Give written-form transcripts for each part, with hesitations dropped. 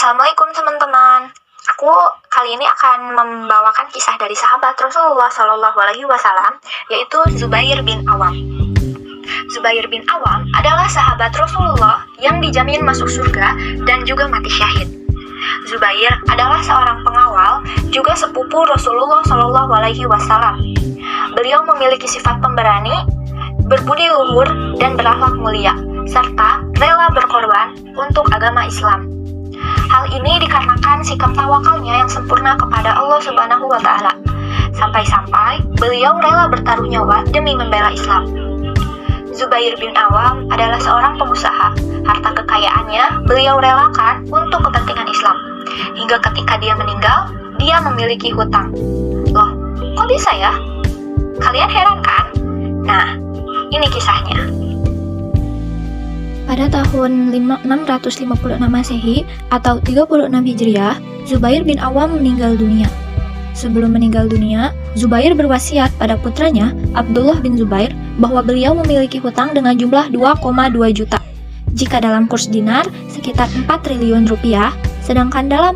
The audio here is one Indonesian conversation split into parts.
Assalamualaikum teman-teman. Aku kali ini akan membawakan kisah dari sahabat Rasulullah Shallallahu Alaihi Wasallam, yaitu Zubair bin Awam. Zubair bin Awam adalah sahabat Rasulullah yang dijamin masuk surga dan juga mati syahid. Zubair adalah seorang pengawal, juga sepupu Rasulullah Shallallahu Alaihi Wasallam. Beliau memiliki sifat pemberani, berbudi luhur, dan berakhlak mulia, serta rela berkorban untuk agama Islam. Hal ini dikarenakan sikap tawakalnya yang sempurna kepada Allah Subhanahu wa Ta'ala. Sampai-sampai beliau rela bertaruh nyawa demi membela Islam. Zubair bin Awam adalah seorang pengusaha. Harta kekayaannya beliau relakan untuk kepentingan Islam. Hingga ketika dia meninggal, dia memiliki hutang. Loh, kok bisa ya? Kalian heran kan? Nah, ini kisahnya. Pada tahun 656 Masehi atau 36 Hijriah, Zubair bin Awam meninggal dunia. Sebelum meninggal dunia, Zubair berwasiat pada putranya, Abdullah bin Zubair, bahwa beliau memiliki hutang dengan jumlah 2,2 juta. Jika dalam kurs dinar, sekitar 4 triliun rupiah, sedangkan dalam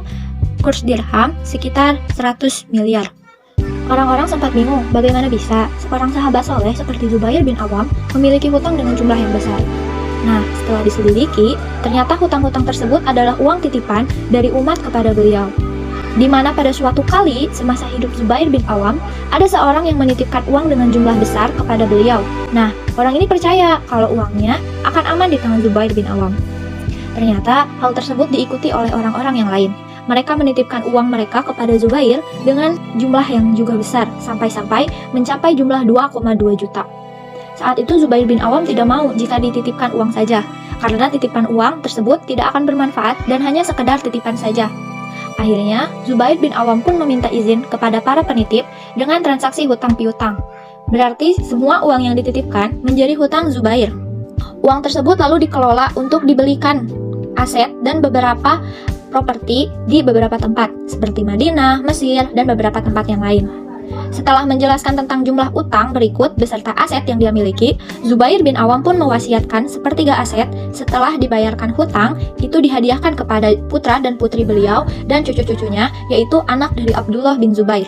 kurs dirham, sekitar 100 miliar. Orang-orang sempat bingung bagaimana bisa seorang sahabat soleh seperti Zubair bin Awam memiliki hutang dengan jumlah yang besar. Nah, setelah diselidiki, ternyata hutang-hutang tersebut adalah uang titipan dari umat kepada beliau. Di mana pada suatu kali, semasa hidup Zubair bin Awam, ada seorang yang menitipkan uang dengan jumlah besar kepada beliau. Nah, orang ini percaya kalau uangnya akan aman di tangan Zubair bin Awam. Ternyata, hal tersebut diikuti oleh orang-orang yang lain. Mereka menitipkan uang mereka kepada Zubair dengan jumlah yang juga besar, sampai-sampai mencapai jumlah 2,2 juta. Saat itu Zubair bin Awam tidak mau jika dititipkan uang saja, karena titipan uang tersebut tidak akan bermanfaat dan hanya sekedar titipan saja. Akhirnya, Zubair bin Awam pun meminta izin kepada para penitip dengan transaksi hutang piutang. Berarti semua uang yang dititipkan menjadi hutang Zubair. Uang tersebut lalu dikelola untuk dibelikan aset dan beberapa properti di beberapa tempat, seperti Madinah, Mesir, dan beberapa tempat yang lain. Setelah menjelaskan tentang jumlah utang berikut beserta aset yang dia miliki, Zubair bin Awam pun mewasiatkan sepertiga aset setelah dibayarkan hutang itu dihadiahkan kepada putra dan putri beliau dan cucu-cucunya, yaitu anak dari Abdullah bin Zubair.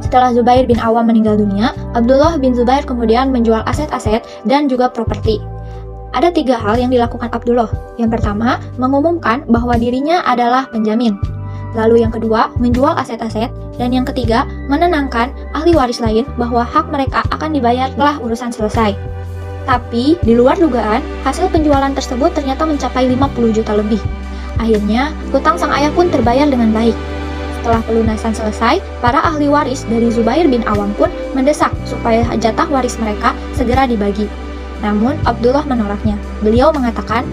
Setelah Zubair bin Awam meninggal dunia, Abdullah bin Zubair kemudian menjual aset-aset dan juga properti. Ada 3 hal yang dilakukan Abdullah. Yang pertama, mengumumkan bahwa dirinya adalah penjamin. Lalu yang kedua, menjual aset-aset. Dan yang ketiga, menenangkan ahli waris lain bahwa hak mereka akan dibayar setelah urusan selesai. Tapi, di luar dugaan, hasil penjualan tersebut ternyata mencapai 50 juta lebih. Akhirnya, hutang sang ayah pun terbayar dengan baik. Setelah pelunasan selesai, para ahli waris dari Zubair bin Awam pun mendesak supaya jatah waris mereka segera dibagi. Namun, Abdullah menolaknya. Beliau mengatakan,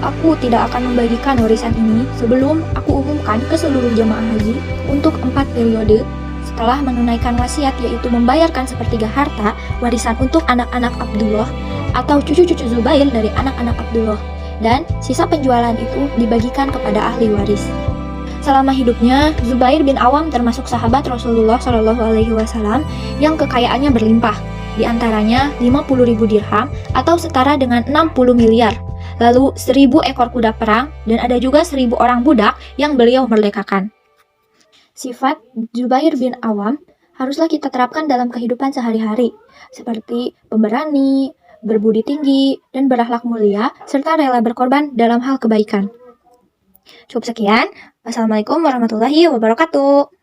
"Aku tidak akan membagikan warisan ini sebelum aku umumkan ke seluruh jemaah haji untuk 4 periode setelah menunaikan wasiat, yaitu membayarkan sepertiga harta warisan untuk anak-anak Abdullah atau cucu-cucu Zubair dari anak-anak Abdullah, dan sisa penjualan itu dibagikan kepada ahli waris." Selama hidupnya, Zubair bin Awam termasuk sahabat Rasulullah Shallallahu Alaihi Wasallam yang kekayaannya berlimpah, di antaranya 50.000 dirham atau setara dengan 60 miliar. Lalu 1000 ekor kuda perang, dan ada juga 1000 orang budak yang beliau merdekakan. Sifat Zubair bin Awam haruslah kita terapkan dalam kehidupan sehari-hari, seperti pemberani, berbudi tinggi, dan berakhlak mulia, serta rela berkorban dalam hal kebaikan. Cukup sekian. Wassalamualaikum warahmatullahi wabarakatuh.